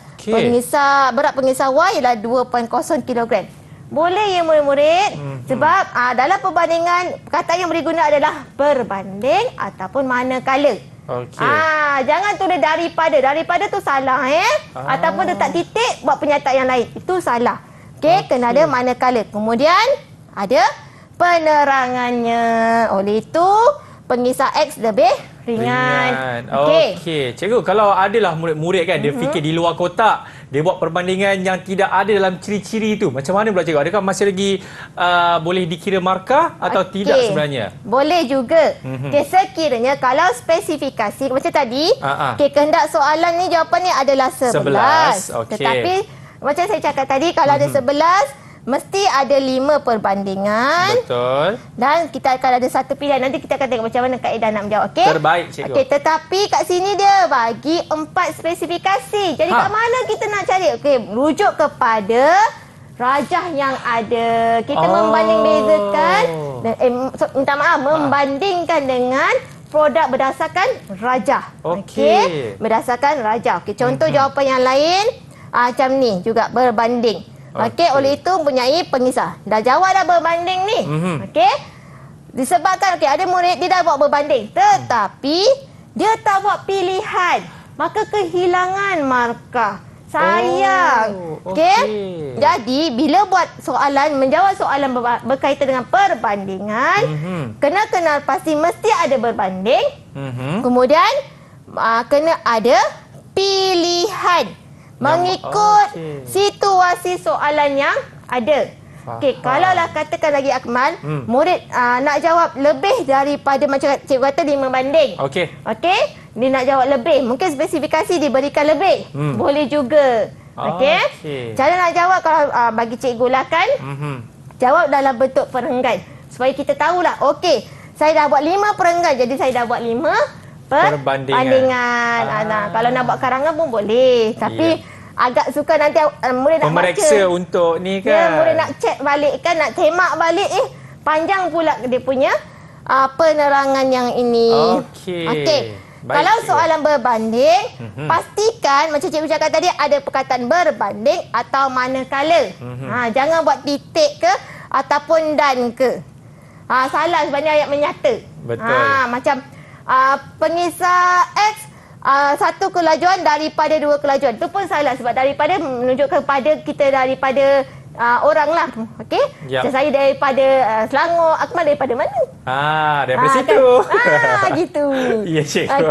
Berat pengisar Y ialah 2.0 kg. Boleh ya murid-murid? Sebab dalam perbandingan, perkataan yang boleh guna adalah berbanding ataupun manakala. Jangan tulis daripada. Daripada tu salah ataupun letak titik buat pernyataan yang lain. Itu salah. Kena ada manakala. Kemudian ada penerangannya. Oleh itu pengisar X lebih ringan. Okey. Cikgu, kalau adalah murid-murid kan, dia fikir di luar kotak, dia buat perbandingan yang tidak ada dalam ciri-ciri itu. Macam mana pula, cikgu? Adakah masih lagi boleh dikira markah atau tidak sebenarnya? Boleh juga. Sekiranya kalau spesifikasi macam tadi, kehendak soalan ni jawapan ni adalah 11. Tetapi macam saya cakap tadi, kalau ada 11, mesti ada 5 perbandingan. Betul. Dan kita akan ada 1 pilihan. Nanti kita akan tengok macam mana kaedah nak menjawab. Terbaik, cikgu. Tetapi kat sini dia bagi 4 spesifikasi. Jadi kat mana kita nak cari? Rujuk kepada rajah yang ada. Kita membanding bezakan. Minta maaf, membandingkan dengan produk berdasarkan rajah. Berdasarkan rajah. Contoh jawapan yang lain macam ni juga berbanding. Oleh itu mempunyai pengisar. Dah jawab dah berbanding ni. Disebabkan ada murid dia dah buat berbanding, tetapi dia tak buat pilihan, maka kehilangan markah. Sayang. Jadi bila buat soalan, menjawab soalan berkaitan dengan perbandingan, kena kenal pasti mesti ada berbanding. Kemudian kena ada pilihan mengikut situasi soalan yang ada. Kalaulah katakan lagi Akmal, murid nak jawab lebih daripada macam cikgu kata 5 banding. Dia nak jawab lebih, mungkin spesifikasi diberikan lebih. Boleh juga. Cara nak jawab kalau bagi cikgu lah kan, jawab dalam bentuk perenggan supaya kita tahulah. Saya dah buat 5 perenggan, jadi saya dah buat 5 perbandingan. Kalau nak buat karangan pun boleh, tapi agak suka nanti murid nak memeriksa untuk ni kan. Murid nak cek balik kan, nak semak balik panjang pula dia punya penerangan yang ini. Kalau soalan berbanding, pastikan macam cikgu cakap tadi ada perkataan berbanding atau manakala. Jangan buat titik ke ataupun dan ke. Salah sebenarnya ayat menyata. Macam pengisar X 1 kelajuan daripada 2 kelajuan. Itu pun salah sebab daripada menunjukkan kepada kita daripada orang lah. Saya daripada Selangor, Akmal daripada mana? Daripada situ. Gitu. Ya, cikgu.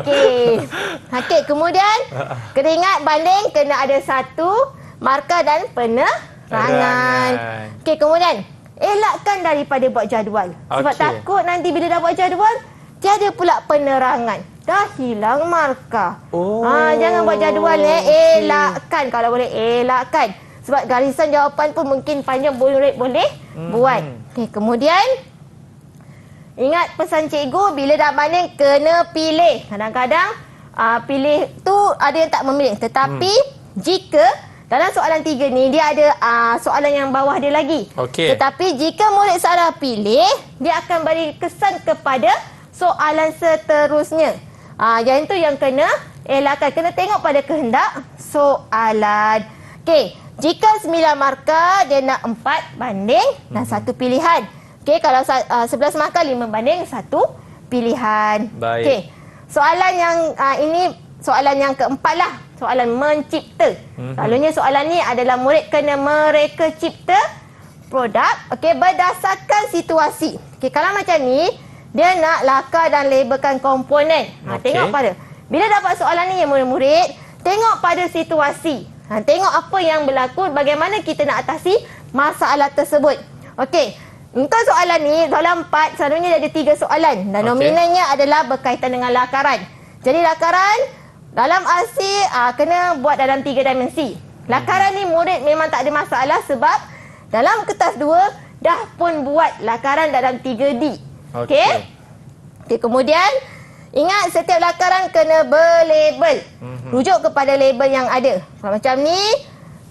Kemudian kena ingat banding kena ada 1 markah dan penerangan. Kemudian elakkan daripada buat jadual. Sebab takut nanti bila dah buat jadual tiada pula penerangan, dah hilang markah. Jangan buat jadual elakkan. Kalau boleh elakkan. Sebab garisan jawapan pun mungkin panjang, boleh buat. Kemudian ingat pesan cikgu, bila dah banding kena pilih. Kadang-kadang pilih tu ada yang tak memilih. Tetapi jika dalam soalan 3 ni dia ada soalan yang bawah dia lagi. Okey. Tetapi jika murid salah pilih, dia akan beri kesan kepada soalan seterusnya. Yang itu yang kena elakkan. Kena tengok pada kehendak soalan. Okey, jika 9 markah dia nak 4 banding dan 1 pilihan. Okey, kalau 11 markah 5 banding 1 pilihan. Baik. Okey. Soalan yang ini soalan yang keempat lah. Soalan mencipta. Selalunya soalan ni adalah murid kena mereka cipta produk berdasarkan situasi. Kalau macam ni, dia nak lakar dan labelkan komponen. Tengok pada. Bila dapat soalan ni, murid-murid, tengok pada situasi. Tengok apa yang berlaku, bagaimana kita nak atasi masalah tersebut. Okey. Untuk soalan ni, soalan 4, selalunya ada 3 soalan. Dan nominalnya adalah berkaitan dengan lakaran. Jadi lakaran dalam RC kena buat dalam 3 dimensi. Lakaran ni murid memang tak ada masalah sebab dalam kertas 2 dah pun buat lakaran dalam 3D. Okey? Okey, kemudian ingat setiap lakaran kena berlabel. Rujuk kepada label yang ada. Macam ni,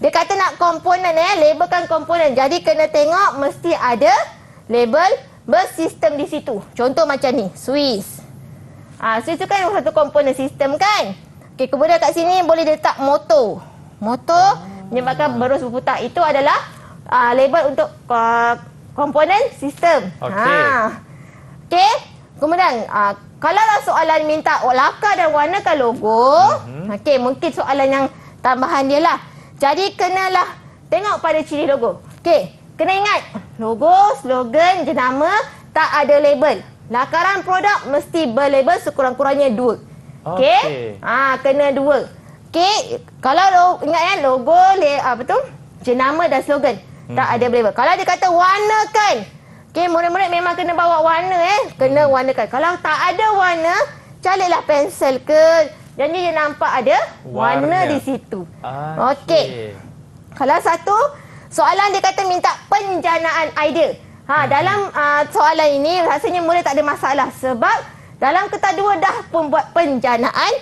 dia kata nak komponen labelkan komponen. Jadi kena tengok mesti ada label bersistem di situ. Contoh macam ni, Swiss. Swiss tu kan satu komponen sistem kan. Okey, kemudian kat sini boleh letak motor. Motor menyebabkan berus berputar. Itu adalah label untuk komponen sistem. Okey. Kemudian kalau soalan minta lakar dan warnakan logo, okey, mungkin soalan yang tambahan dia lah. Jadi kenalah tengok pada ciri logo. Okey, kena ingat logo, slogan, jenama tak ada label. Lakaran produk mesti berlabel sekurang-kurangnya 2. Okey? Kena 2. Okey, kalau ingat logo, jenama dan slogan tak ada label. Kalau dia kata warnakan, okey, murid-murid memang kena bawa warna kena warnakan. Kalau tak ada warna, caliklah pensel ke, jadi dia nampak ada warna di situ. Okey. Kalau satu soalan dia kata minta penjanaan idea. Dalam soalan ini rasanya murid tak ada masalah sebab dalam kertas 2 dah pun buat penjanaan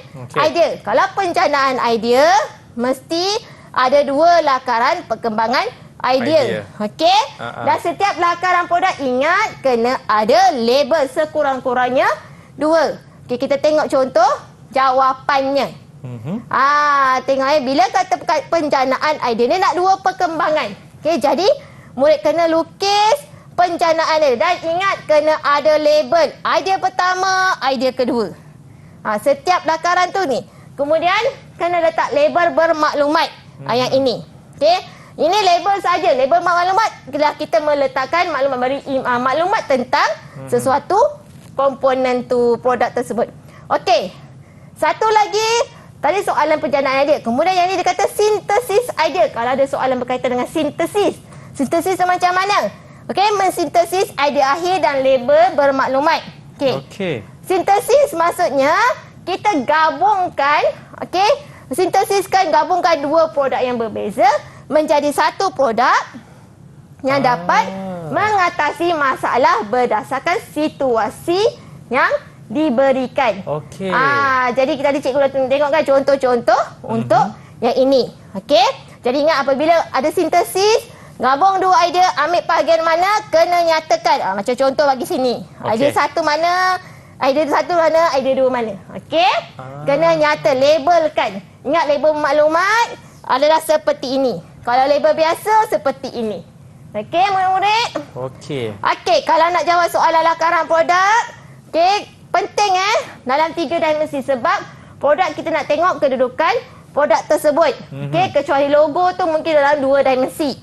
idea. Kalau penjanaan idea mesti ada 2 lakaran perkembangan idea. Okey? Dan setiap lakaran produk ingat kena ada label sekurang-kurangnya 2. Okey, kita tengok contoh jawapannya. Tengok bila kata penjanaan idea ni nak 2 perkembangan. Okey, jadi murid kena lukis penjanaan dia dan ingat kena ada label. Idea pertama, idea kedua. Setiap lakaran tu ni. Kemudian kena letak label bermaklumat. Yang ini. Okey. Ini label saja, label maklumat. Kita meletakkan maklumat tentang sesuatu komponen tu produk tersebut. Okey. Satu lagi, tadi soalan penjanaan idea. Kemudian yang ni dia kata sintesis idea. Kalau ada soalan berkaitan dengan sintesis. Sintesis tu macam mana? Okey, mensintesis idea akhir dan label bermaklumat. Okey. Sintesis maksudnya kita gabungkan, gabungkan 2 produk yang berbeza menjadi satu produk yang dapat mengatasi masalah berdasarkan situasi yang diberikan. Okey. Jadi kita cikgu dah tengokkan contoh-contoh untuk yang ini. Okey. Jadi ingat apabila ada sintesis, gabung 2 idea, ambil bahagian mana, kena nyatakan. Macam contoh bagi sini. Idea 1 mana, idea 1 mana, idea 2 mana. Okey? Kena nyata, labelkan. Ingat label maklumat adalah seperti ini. Kalau label biasa, seperti ini. Okey, murid-murid? Okey, kalau nak jawab soalan lakaran produk, penting dalam 3 dimensi sebab produk kita nak tengok kedudukan produk tersebut. Okey, kecuali logo tu mungkin dalam 2 dimensi.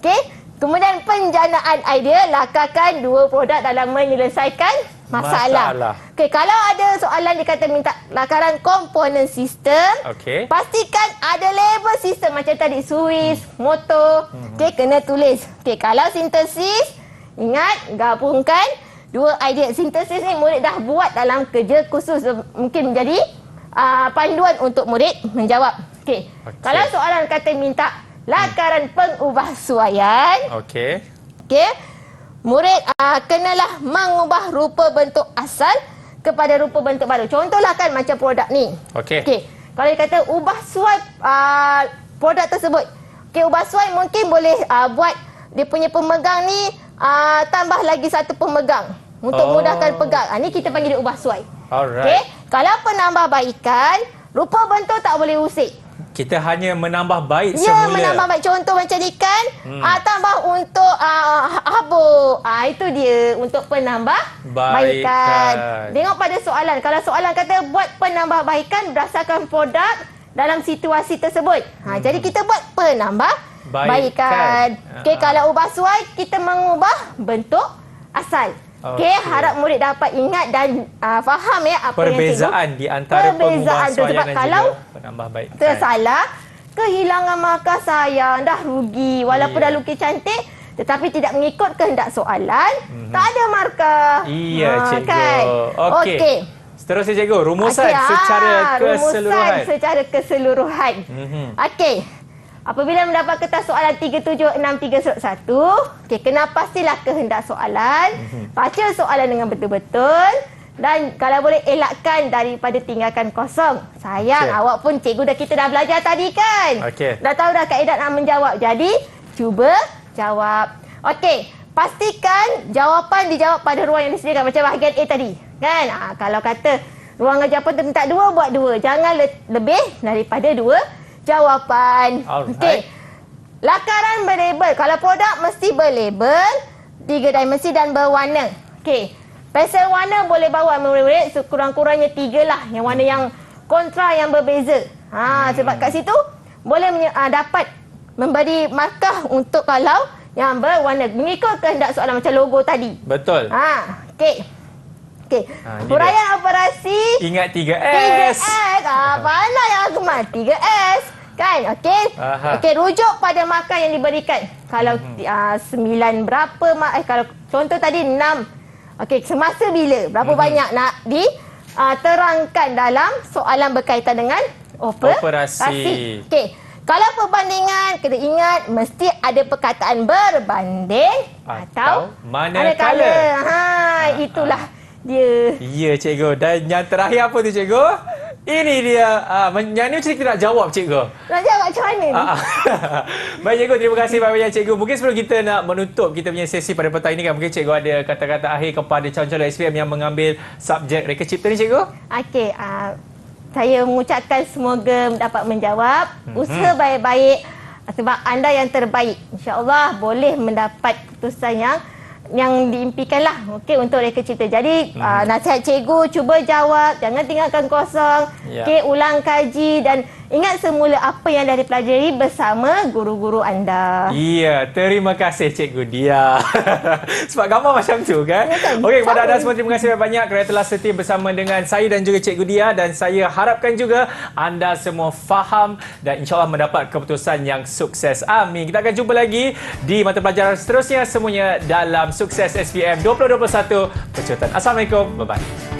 Okey, kemudian penjanaan idea, lakarkan 2 produk dalam menyelesaikan masalah. Okey, kalau ada soalan dia kata minta lakaran komponen sistem, pastikan ada label sistem macam tadi Swiss, motor. Okey, kena tulis. Okey, kalau sintesis, ingat gabungkan 2 idea. Sintesis ni murid dah buat dalam kerja khusus, mungkin menjadi panduan untuk murid menjawab. Okey. Kalau soalan kata minta lakaran pengubahsuaian. Okey. Murid kenalah mengubah rupa bentuk asal kepada rupa bentuk baru. Contohlah kan macam produk ni. Okey. Okey. Kalau dia kata ubah swipe produk tersebut. Okey, ubah swipe mungkin boleh buat dia punya pemegang ni tambah lagi satu pemegang untuk mudahkan pegang. Ni kita panggil dia ubah swipe. Alright. Okey. Kalau penambahbaikan, rupa bentuk tak boleh usik. Kita hanya menambah bait Ya, semula. menambah baik. Contoh macam ni kan, tambah untuk habuk. Itu dia untuk penambahbaikan. Baikan. Tengok pada soalan. Kalau soalan kata buat penambahbaikan berdasarkan produk dalam situasi tersebut. Jadi kita buat penambahbaikan. Okey, kalau ubah swipe, kita mengubah bentuk asal. Okey, harap murid dapat ingat dan faham ya apa perbezaan di antara pengubah tu. Sebab dan kalau juga penambahbaikan. tersalah, kehilangan markah sayang, dah rugi. Walaupun dah lukis cantik, tetapi tidak mengikut kehendak soalan, tak ada markah. Iya, cikgu. Kan? Okey. Seterusnya cikgu, rumusan secara keseluruhan. Rumusan secara keseluruhan. Okey. Apabila mendapat kertas soalan 3763 okey, kena pastilah kehendak soalan, baca soalan dengan betul-betul dan kalau boleh elakkan daripada tinggalkan kosong. Sayang, awak pun cikgu kita dah belajar tadi kan? Dah tahu dah kaedah nak menjawab. Jadi, cuba jawab. Okey, pastikan jawapan dijawab pada ruang yang disediakan macam bahagian A tadi. Kan? Kalau kata ruangan jawapan tu minta 2, buat 2. Jangan lebih daripada 2 jawapan. Okey. Lakaran berlabel. Kalau produk mesti berlabel, 3 dimensi dan berwarna. Okey. Pensel warna boleh bawa murid-murid sekurang-kurangnya 3 lah. Yang warna yang kontra yang berbeza. Sebab kat situ boleh dapat memberi markah untuk kalau yang berwarna. Mengikut kehendak soalan macam logo tadi. Betul. Okey. Okey. Huraian operasi. Ingat 3S. 3S. Pandai yang aku 3S. Kan? Okey. Okey, rujuk pada markah yang diberikan. Kalau 9 berapa kalau contoh tadi 6. Okey, semasa bila? Berapa banyak nak diterangkan dalam soalan berkaitan dengan operasi. Okey. Kalau perbandingan, kena ingat mesti ada perkataan berbanding atau manakala. Itulah dia. Ya, cikgu. Dan yang terakhir apa tu, cikgu? Ini dia. Yang ni kita nak jawab, cikgu. Nak jawab macam mana ni? Baik, cikgu. Terima kasih banyak, cikgu. Mungkin sebelum kita nak menutup kita punya sesi pada petang ini kan, mungkin cikgu ada kata-kata akhir kepada calon-calon SPM yang mengambil subjek reka cipta ni, cikgu? Okey. Saya mengucapkan semoga dapat menjawab. Usaha baik-baik sebab anda yang terbaik. InsyaAllah boleh mendapat keputusan yang diimpikanlah, okey, untuk reka cipta. Jadi nasihat cikgu, cuba jawab, jangan tinggalkan kosong. Okey, ulang kaji dan ingat semula apa yang dah dipelajari bersama guru-guru anda. Ya, terima kasih Cikgu Dia. Sebab gambar macam tu kan? Okey, kepada anda semua terima kasih banyak kerana telah setia bersama dengan saya dan juga Cikgu Dia, dan saya harapkan juga anda semua faham dan insya-Allah mendapat keputusan yang sukses. Amin. Kita akan jumpa lagi di mata pelajaran seterusnya, semuanya dalam Sukses SPM 2021 Pecutan. Assalamualaikum. Bye-bye.